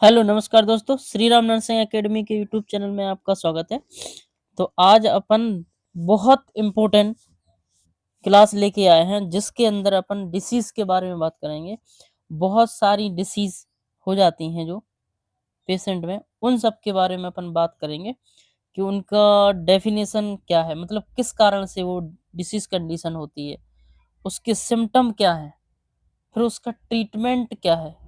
Hello नमस्कार दोस्तों, Shri Ram nursing academy के यूट्यूब चैनल में आपका स्वागत है। तो आज अपन बहुत इम्पोर्टेंट क्लास लेके आए हैं जिसके अंदर अपन डिसीज़ के बारे में बात करेंगे। बहुत सारी डिसीज़ हो जाती हैं जो पेशेंट में, उन सब के बारे में अपन बात करेंगे कि उनका डेफ़िनेशन क्या है, मतलब किस कारण से वो डिसीज़ कंडीशन होती है, उसके सिम्पटम क्या हैं, फिर उसका ट्रीटमेंट क्या है,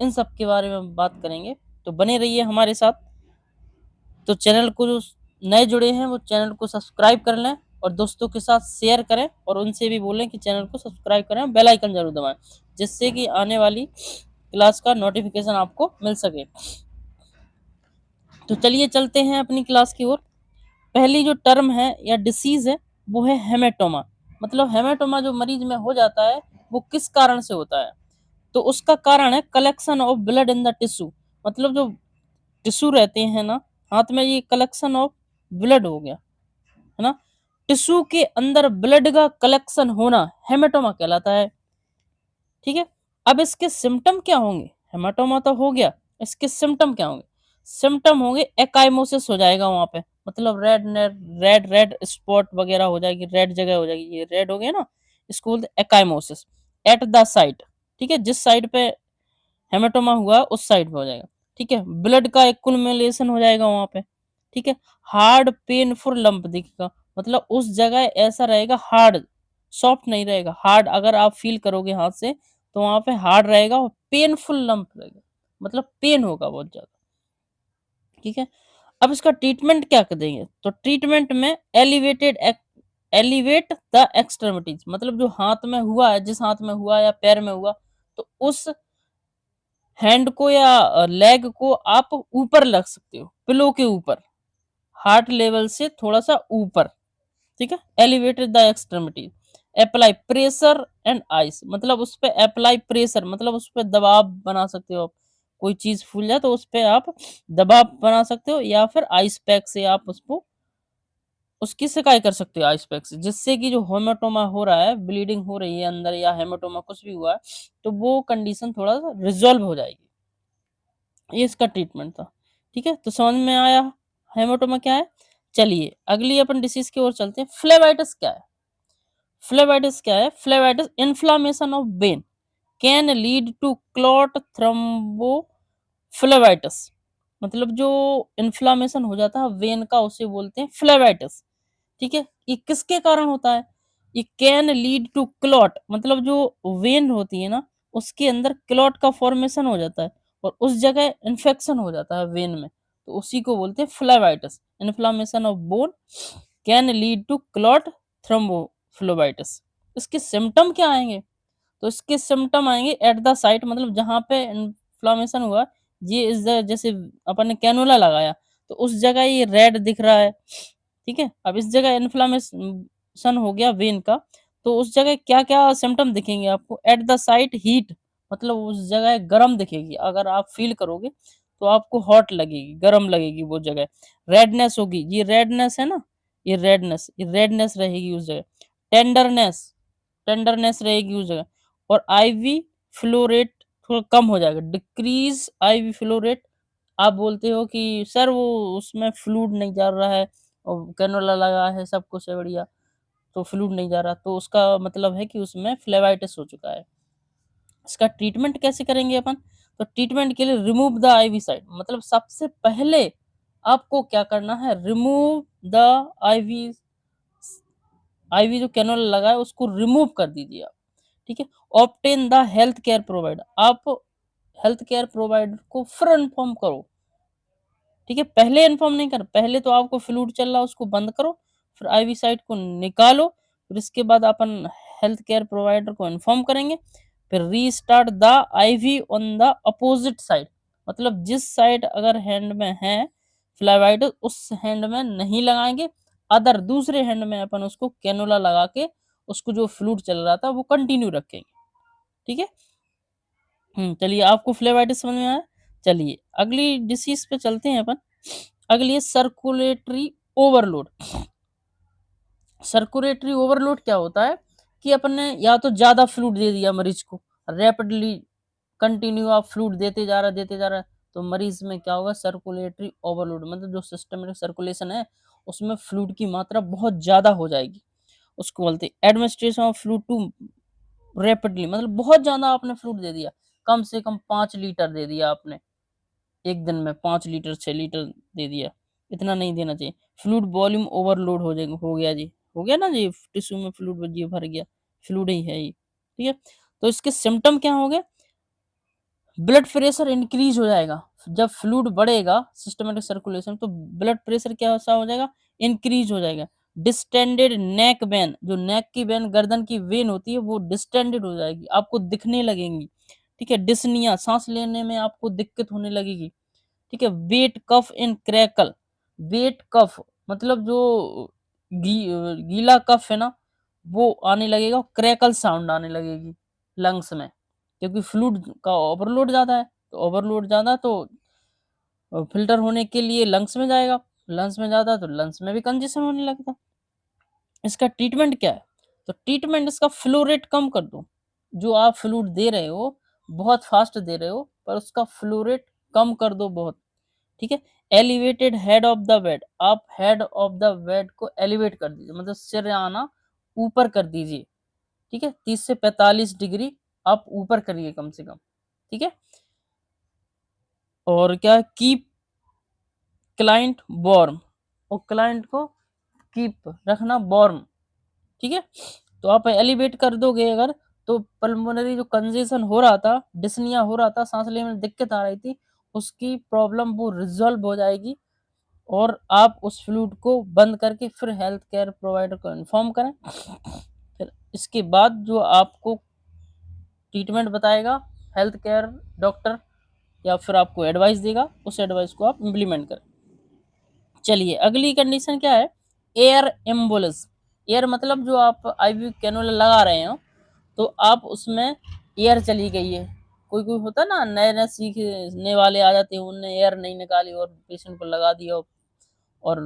इन सब के बारे में बात करेंगे। तो बने रहिए हमारे साथ। तो चैनल को जो नए जुड़े हैं वो चैनल को सब्सक्राइब कर लें और दोस्तों के साथ शेयर करें और उनसे भी बोलें कि चैनल को सब्सक्राइब करें, बेल आइकन जरूर दबाएं जिससे कि आने वाली क्लास का नोटिफिकेशन आपको मिल सके। तो चलिए चलते हैं अपनी क्लास की ओर। पहली जो टर्म है या डिसीज है वो है हेमेटोमा। मतलब हेमेटोमा जो मरीज में हो जाता है वो किस कारण से होता है, तो उसका कारण है collection of blood in the tissue. मतलब जो टिश्यू रहते हैं ना हाथ में, ये कलेक्शन ऑफ ब्लड हो गया, है ना। टिश्यू के अंदर ब्लड का कलेक्शन होना हेमेटोमा कहलाता है। ठीक है। अब इसके सिम्टम क्या होंगे? हेमाटोमा तो हो गया, इसके सिम्टम क्या होंगे? सिम्टम होंगे एकाइमोसिस हो जाएगा वहां पे, मतलब रेड रेड स्पॉट वगैरह हो जाएगी, रेड जगह हो जाएगी, ये रेड हो गया ना, इसको बोलते एकाइमोसिस एट द साइट। ठीक है, जिस साइड पे हेमेटोमा हुआ उस साइड पे हो जाएगा। ठीक है, ब्लड का एक्युमुलेशन हो जाएगा वहां पे। ठीक है, हार्ड पेनफुल लंप दिखेगा, मतलब उस जगह ऐसा रहेगा हार्ड, सॉफ्ट नहीं रहेगा, हार्ड अगर आप फील करोगे हाथ से तो वहां पे हार्ड रहेगा और पेनफुल लंप रहेगा, मतलब पेन होगा बहुत ज्यादा। ठीक है, अब इसका ट्रीटमेंट क्या कर देंगे? तो ट्रीटमेंट में एलिवेट द एक्सट्रीमिटीज, मतलब जो हाथ में हुआ है, जिस हाथ में हुआ या पैर में हुआ, तो उस हैंड को या लेग को आप ऊपर रख सकते हो, पिलो के ऊपर, हार्ट लेवल से थोड़ा सा ऊपर। ठीक है, elevated the extremity, apply pressure and ice, मतलब उस पे अप्लाई प्रेशर, मतलब उस पे दबाव बना सकते हो आप। कोई चीज फूल जाए तो उस पे आप दबाव बना सकते हो, या फिर आइस पैक से आप उसको उसकी सिकाई कर सकते हो आइस पैक से, जिससे कि जो हेमाटोमा हो रहा है, ब्लीडिंग हो रही है अंदर या हेमाटोमा कुछ भी हुआ है, तो वो कंडीशन थोड़ा सा रिजॉल्व हो जाएगी। ये इसका ट्रीटमेंट था। ठीक है, तो समझ में आया हेमाटोमा क्या है। चलिए अगली अपन डिसीज की ओर चलते हैं। फ्लेवाइटिस क्या है? फ्लेवाइटिस क्या है? Phlebitis inflammation of vein can lead to clot thrombophlebitis, मतलब जो इन्फ्लामेशन हो जाता है वेन का उसे बोलते हैं फ्लेवाइटिस। ठीक है, ये किसके कारण होता है? ये कैन लीड टू क्लॉट, मतलब जो वेन होती है ना उसके अंदर क्लॉट का फॉर्मेशन हो जाता है और उस जगह इन्फेक्शन हो जाता है वेन में, तो उसी को बोलते हैं phlebitis. Inflammation of bone can lead to clot thrombophlebitis. इसके सिम्टम क्या आएंगे? तो इसके सिम्टम आएंगे एट द साइट, मतलब जहाँ पे इन्फ्लामेशन हुआ, ये इस जैसे अपन ने कैनोला लगाया तो उस जगह ये रेड दिख रहा है। ठीक है, अब इस जगह इन्फ्लामेशन हो गया वेन का, तो उस जगह क्या क्या सिम्टम दिखेंगे आपको? एट द साइट हीट, मतलब उस जगह गर्म दिखेगी, अगर आप फील करोगे तो आपको हॉट लगेगी, गर्म लगेगी वो जगह। रेडनेस होगी, ये रेडनेस है ना, ये रेडनेस रहेगी उस जगह। टेंडरनेस, टेंडरनेस रहेगी उस जगह। और आईवी फ्लो रेट थोड़ा कम हो जाएगा, डिक्रीज आईवी फ्लो रेट। आप बोलते हो कि सर वो उसमें फ्लूइड नहीं जा रहा है और कैनोला लगा है, सब कुछ है बढ़िया, तो फ्लूइड नहीं जा रहा, तो उसका मतलब है कि उसमें फ्लेवाइटिस हो चुका है। इसका ट्रीटमेंट कैसे करेंगे अपन? तो ट्रीटमेंट के लिए रिमूव द आईवी साइट, मतलब सबसे पहले आपको क्या करना है? रिमूव द आईवी, आईवी जो कैनोला लगा है उसको रिमूव कर दीजिए आप। ठीक है, obtain the health care provider, आप हेल्थ केयर प्रोवाइडर को फिर इन्फॉर्म करो। ठीक है, पहले इन्फॉर्म नहीं कर, पहले तो आपको फ्लूइड चल रहा है उसको बंद करो, फिर आईवी साइट को निकालो, फिर इसके बाद अपन हेल्थ केयर प्रोवाइडर को इन्फॉर्म करेंगे। फिर restart the IV on the opposite side, मतलब जिस साइड अगर हैंड में है फ्लेवाइटिस उस हैंड में नहीं लगाएंगे, अदर दूसरे हैंड में अपन उसको कैनुला लगा के उसको जो फ्लूइड चल रहा था वो कंटिन्यू रखेंगे। ठीक है, चलिए आपको फ्लेवाइटिस समझ में आया। चलिए अगली डिसीज पे चलते हैं अपन। अगली है सर्कुलेटरी ओवरलोड। सर्कुलेटरी ओवरलोड क्या होता है कि अपन ने या तो ज्यादा फ्लूइड दे दिया मरीज को, रैपिडली कंटिन्यू आप फ्लूइड देते जा रहा तो तो मरीज में क्या होगा, सर्कुलेटरी ओवरलोड, मतलब जो सिस्टमेटिक सर्कुलेशन है उसमें फ्लूइड की मात्रा बहुत ज्यादा हो जाएगी, उसको बोलते हैं administration of fluid too rapidly, मतलब बहुत ज्यादा आपने फ्लूइड दे दिया, कम से कम 5 लीटर दे दिया आपने एक दिन में, 5 लीटर 6 लीटर दे दिया, इतना नहीं देना चाहिए। फ्लूइड वॉल्यूम ओवरलोड हो जाएगा, हो गया जी, हो गया ना जी, टिश्यू में फ्लूइड जी भर गया, फ्लूइड ही है ये, ठीक है। तो इसके सिम्टम क्या हो गए, ब्लड प्रेशर इंक्रीज हो जाएगा, जब फ्लूइड बढ़ेगा सिस्टमेटिक सर्कुलेशन तो ब्लड प्रेशर क्या सा हो जाएगा, इंक्रीज हो जाएगा। डिस्टेंडेड नेक वेन, जो नेक की वेन, गर्दन की वेन होती है वो डिस्टेंडेड हो जाएगी, आपको दिखने लगेंगी, ठीक है। डिस्निया, सांस लेने में आपको दिक्कत होने लगेगी, ठीक है। वेट कफ इन क्रैकल, वेट कफ मतलब जो गीला कफ है ना वो आने लगेगा, क्रैकल साउंड आने लगेगी लंग्स में, क्योंकि फ्लूइड का ओवरलोड ज्यादा है, तो ओवरलोड ज्यादा तो फिल्टर होने के लिए लंग्स में जाएगा, लंग्स में जाता तो लंग्स में भी कंजेशन होने लगता। इसका ट्रीटमेंट क्या है, तो ट्रीटमेंट इसका फ्लो रेट कम कर दो, जो आप फ्लूइड दे रहे हो बहुत फास्ट दे रहे हो, पर उसका फ्लो रेट कम कर दो बहुत, ठीक है। Elevated head of the bed, आप हेड ऑफ द बेड को एलिवेट कर दीजिए, मतलब सिर आना ऊपर कर दीजिए, ठीक है। 30 से 45 डिग्री आप ऊपर करिए कम से कम, ठीक है। और क्या, कीप क्लाइंट वार्म, और क्लाइंट को कीप रखना वार्म, ठीक है। तो आप एलिवेट कर दोगे अगर, तो पल्मोनरी जो कंजेशन हो रहा था, डिस्निया हो रहा था, सांस लेने में दिक्कत आ रही थी, उसकी प्रॉब्लम वो रिजॉल्व हो जाएगी, और आप उस फ्लूइड को बंद करके फिर हेल्थ केयर प्रोवाइडर को इन्फॉर्म करें। फिर इसके बाद जो आपको ट्रीटमेंट बताएगा हेल्थ केयर डॉक्टर, या फिर आपको एडवाइस देगा, उस एडवाइस को आप इम्प्लीमेंट करें। चलिए अगली कंडीशन क्या है, एयर एम्बुलेंस। एयर मतलब जो आप आईवी कैनुला लगा रहे हो, तो आप उसमें एयर चली गई है, कोई कोई होता ना नए नए सीखने वाले आ जाते हैं, उनने एयर नहीं निकाली और पेशेंट को लगा दिया और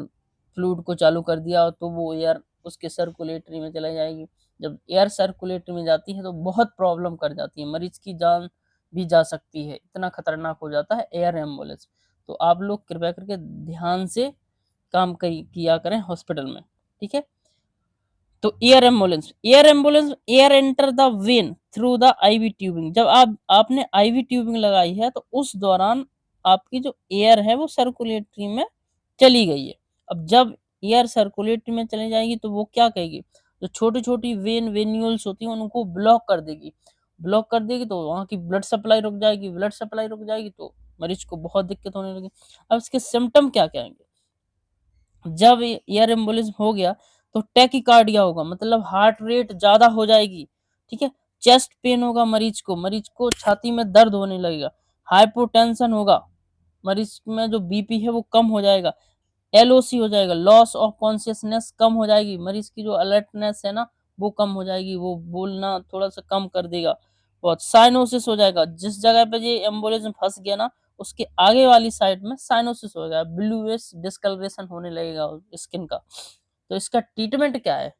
फ्लूइड को चालू कर दिया, तो वो एयर उसके सर्कुलेटरी में चला जाएगी। जब एयर सर्कुलेटरी में जाती है तो बहुत प्रॉब्लम कर जाती है, मरीज की जान भी जा सकती है, इतना खतरनाक हो जाता है एयर एम्बुलेंस। तो आप लोग कृपया करके ध्यान से काम किया करें हॉस्पिटल में, ठीक है। तो air ambulance, air enter the went through the IV tubing, जब आपने आईवी ट्यूबिंग लगाई है तो उस दौरान आपकी जो एयर है वो सर्कुलेटरी में चली गई है। अब जब एयर सर्कुलेटरी में चली जाएगी तो वो क्या कहेगी, जो छोटी छोटी वेन्यूल्स होती हैं उनको ब्लॉक कर देगी, ब्लॉक कर देगी तो वहाँ की ब्लड सप्लाई रुक जाएगी, ब्लड सप्लाई रुक जाएगी तो मरीज को बहुत दिक्कत होने लगी। अब इसके सिम्टम क्या क्या आएंगे, जब एयर एम्बुलेंस हो गया तो टैकीकार्डिया होगा, मतलब हार्ट रेट ज्यादा हो जाएगी, ठीक है। चेस्ट पेन होगा, मरीज को छाती में दर्द होने लगेगा। हाइपोटेंशन होगा, मरीज में जो बीपी है वो कम हो जाएगा। एलओसी हो जाएगा, लॉस ऑफ कॉन्शियसनेस कम हो जाएगी, मरीज की जो अलर्टनेस है ना वो कम हो जाएगी, वो बोलना थोड़ा सा कम कर देगा। बहुत साइनोसिस हो जाएगा, जिस जगह पे ये एम्बुलेंस में फंस गया ना उसके आगे वाली साइड में साइनोसिस हो जाएगा, ब्लूइश डिस्कलरेशन होने लगेगा स्किन का। तो इसका ट्रीटमेंट क्या है,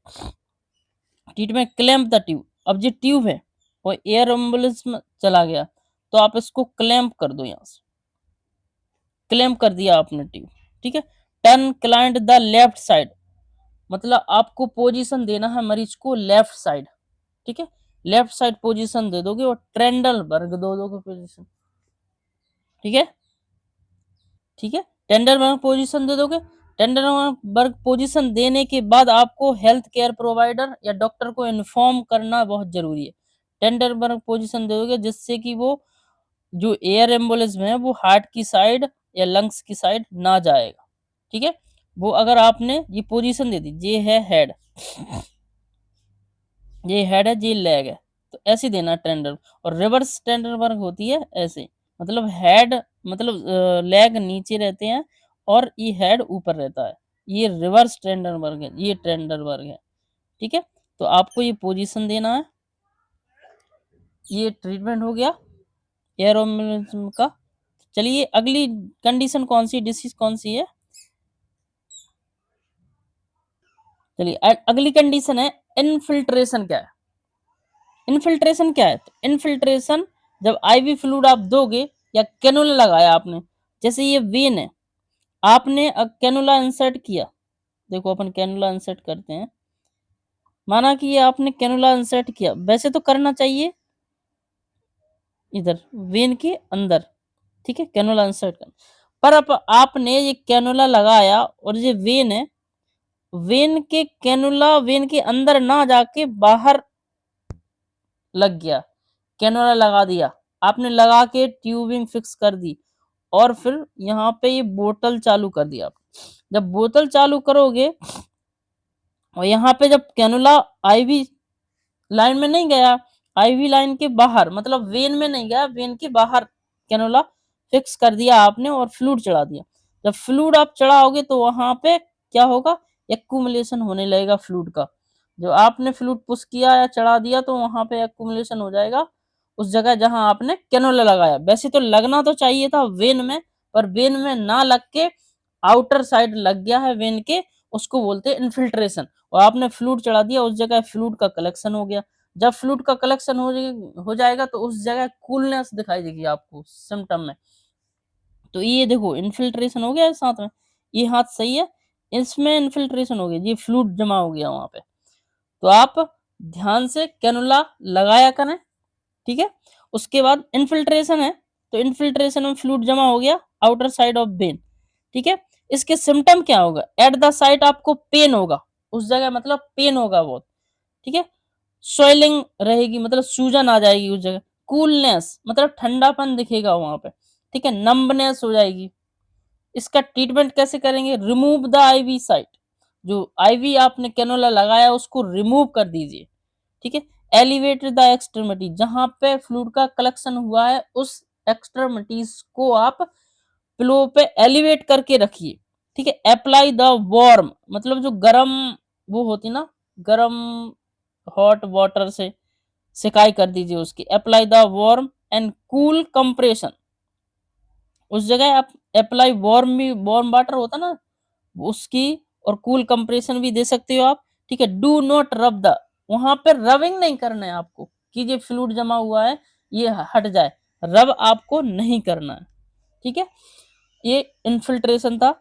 ट्रीटमेंट क्लैंप द ट्यूब। अब जो ट्यूब है वो एयर एम्बुलेंस में चला गया तो आप इसको क्लैंप कर दो, यहाँ से क्लैंप कर दिया आपने ट्यूब, ठीक है। Turn client the left side, मतलब आपको पोजीशन देना है मरीज को लेफ्ट साइड, ठीक है। लेफ्ट साइड पोजीशन दे दोगे और ट्रेंडल वर्ग दो दोगे पोजीशन, ठीक है, ठीक है। टेंडर वर्ग पोजीशन दे दोगे, टेंडर वर्ग पोजीशन देने के बाद आपको हेल्थ केयर प्रोवाइडर या डॉक्टर को इन्फॉर्म करना बहुत जरूरी है। टेंडर वर्ग पोजीशन दे दोगे जिससे कि वो जो एयर एम्बुलेंस में है वो हार्ट की साइड या लंग्स की साइड ना जाएगा, ठीक है। वो अगर आपने ये पोजीशन दे दी, ये है हेड, ये हेड है, ये लेग है, तो ऐसे देना टेंडर। और रिवर्स टेंडर वर्क होती है ऐसे, मतलब हेड, मतलब लेग नीचे रहते हैं और ये हेड ऊपर रहता है, ये रिवर्स टेंडर वर्क है, ये टेंडर वर्क है, ठीक है। तो आपको ये पोजीशन देना है। ये ट्रीटमेंट हो गया एयर एम्बुलेंस का। चलिए अगली कंडीशन कौन सी, डिसीज कौन सी है, चलिए अगली कंडीशन है इनफिल्ट्रेशन। क्या है इनफिल्ट्रेशन, क्या है तो इनफिल्ट्रेशन, जब आईवी फ्लूइड आप दोगे या कैनुला लगाया आपने, जैसे ये वेन है, आपने कैनुला इंसर्ट किया, देखो अपन कैनुला इंसर्ट करते हैं, माना कि ये आपने कैनुला इंसर्ट किया, वैसे तो करना चाहिए इधर वेन के अंदर, ठीक है, कैनुला इंसर्ट करना, पर अब आपने ये कैनुला लगाया और ये वेन है, वेन के कैनुला वेन के अंदर ना जाके बाहर लग गया, कैनुला लगा दिया, आपने लगा के ट्यूबिंग फिक्स कर दी और फिर यहाँ पे ये बोतल चालू कर दिया। जब बोतल चालू करोगे और यहाँ पे जब कैनुला आईवी लाइन में नहीं गया, आईवी लाइन के बाहर, मतलब वेन में नहीं गया, वेन के बाहर कैनुला फिक्स कर दिया आपने और फ्लूइड चढ़ा दिया। जब फ्लूइड आप चढ़ाओगे तो वहां पे क्या होगा, एक्यूमुलेशन होने लगेगा फ्लूइड का। जो आपने फ्लूइड पुश किया या चढ़ा दिया तो वहां पे एक्यूमुलेशन हो जाएगा उस जगह जहां आपने कैनुला लगाया। वैसे तो लगना तो चाहिए था वेन में, पर वेन में ना लग के आउटर साइड लग गया है वेन के, उसको बोलते हैं इन्फिल्ट्रेशन। और आपने फ्लूइड चढ़ा दिया, उस जगह फ्लूइड का कलेक्शन हो गया। जब फ्लूइड का कलेक्शन हो जाएगा तो उस जगह कूलनेस दिखाई देगी आपको सिम्टम में। तो ये देखो इन्फिल्ट्रेशन हो गया है साथ में, ये हाथ सही है, इसमें इन्फिल्ट्रेशन हो गया, ये फ्लूइड जमा हो गया वहां पे। तो आप ध्यान से कैनुला लगाया करें, ठीक है। उसके बाद इन्फिल्ट्रेशन है, तो इन्फिल्ट्रेशन में फ्लूइड जमा हो गया आउटर साइड ऑफ वेन, ठीक है। इसके सिम्टम क्या होगा, एट द साइट आपको पेन होगा, उस जगह मतलब पेन होगा बहुत, ठीक है। स्वेलिंग रहेगी, मतलब सूजन आ जाएगी उस जगह। कूलनेस मतलब ठंडापन दिखेगा वहां पे, ठीक है। नंबनेस हो जाएगी। इसका ट्रीटमेंट कैसे करेंगे, रिमूव द आईवी साइट, जो आईवी आपने कैनोला लगाया उसको रिमूव कर दीजिए, ठीक है। एलिवेट द एक्सट्रीमिटी, जहां पे फ्लूइड का कलेक्शन हुआ है उस एक्सट्रीमिटीज को आप प्लो पे एलिवेट करके रखिए, ठीक है। अप्लाई द वार्म, मतलब जो गरम वो होती ना, गरम हॉट वाटर से सिकाई कर दीजिए उसकी। Apply the warm and cool compression, उस जगह आप अप्लाई वार्म भी, वार्म वाटर होता ना उसकी, और कूल कंप्रेशन भी दे सकते हो आप, ठीक है। डू नॉट रब द, वहां पे रबिंग नहीं करना है आपको कि ये फ्लूइड जमा हुआ है ये हट जाए, रब आपको नहीं करना है, ठीक है। ये इन्फिल्ट्रेशन था।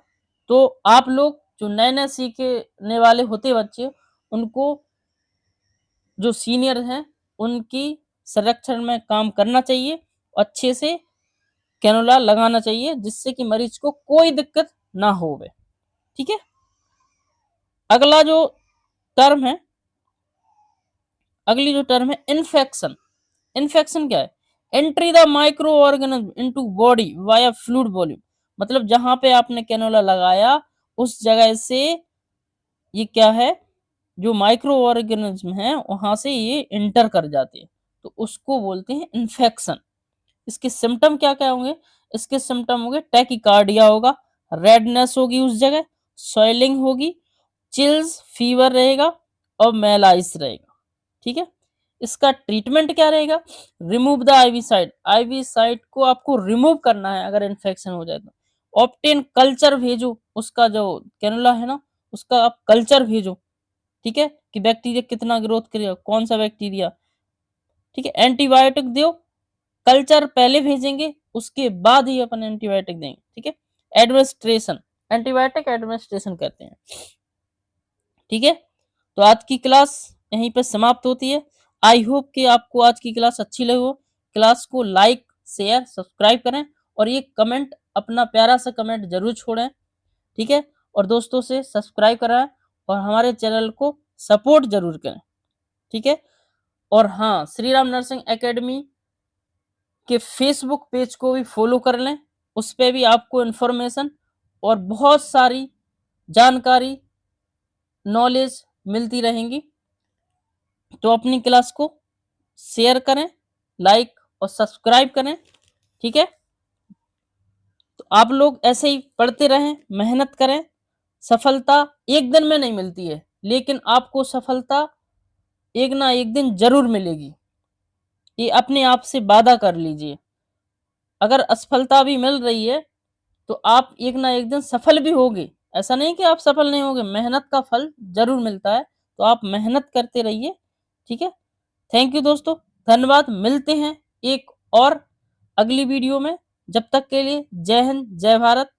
तो आप लोग जो नए नए सीखने वाले होते बच्चे, उनको जो सीनियर हैं उनकी संरक्षण में काम करना चाहिए, अच्छे से कैनुला लगाना चाहिए जिससे कि मरीज को कोई दिक्कत ना होवे, ठीक है। अगला जो टर्म है, अगली जो टर्म है इन्फेक्शन। इन्फेक्शन क्या है, entry the micro organism into body via fluid volume, मतलब जहां पे आपने कैनुला लगाया उस जगह से ये क्या है, जो माइक्रो ऑर्गेनिज्म है वहां से ये इंटर कर जाते हैं, तो उसको बोलते हैं इन्फेक्शन। इसके सिम्टम क्या क्या होंगे, इसके सिम्टम होंगे टैकिकार्डिया होगा, रेडनेस होगी उस जगह, स्वेलिंग होगी, चिल्स, फीवर रहेगा और मेलाइस रहेगा, ठीक है। इसका ट्रीटमेंट क्या रहेगा, remove the IV site, IV site को आपको रिमूव करना है अगर इन्फेक्शन हो जाए तो। ऑप्टेन कल्चर भेजो, उसका जो कैनुला है ना उसका आप कल्चर भेजो, ठीक है, कि बैक्टीरिया कितना ग्रोथ करेगा, कौन सा बैक्टीरिया, ठीक है। एंटीबायोटिक दो, कल्चर पहले भेजेंगे उसके बाद ही अपन एंटीबायोटिक देंगे, ठीक है। एडमिनिस्ट्रेशन, एंटीबायोटिक एडमिनिस्ट्रेशन कहते हैं, ठीक है। तो आज की क्लास यहीं पे समाप्त होती है। आई होप कि आपको आज की क्लास अच्छी लगी हो। क्लास को लाइक शेयर सब्सक्राइब करें और ये कमेंट, अपना प्यारा सा कमेंट जरूर छोड़ें, ठीक है। और दोस्तों से सब्सक्राइब कराएं और हमारे चैनल को सपोर्ट जरूर करें, ठीक है। और हाँ, श्री राम नर्सिंग एकेडमी के फेसबुक पेज को भी फॉलो कर लें, उस पे भी आपको इन्फॉर्मेशन और बहुत सारी जानकारी, नॉलेज मिलती रहेंगी। तो अपनी क्लास को शेयर करें, लाइक और सब्सक्राइब करें, ठीक है। तो आप लोग ऐसे ही पढ़ते रहें, मेहनत करें। सफलता एक दिन में नहीं मिलती है, लेकिन आपको सफलता एक ना एक दिन जरूर मिलेगी, ये अपने आप से वादा कर लीजिए। अगर असफलता भी मिल रही है तो आप एक ना एक दिन सफल भी होगे, ऐसा नहीं कि आप सफल नहीं होगे, मेहनत का फल जरूर मिलता है। तो आप मेहनत करते रहिए, ठीक है। थैंक यू दोस्तों, धन्यवाद। मिलते हैं एक और अगली वीडियो में। जब तक के लिए जय हिंद, जय भारत।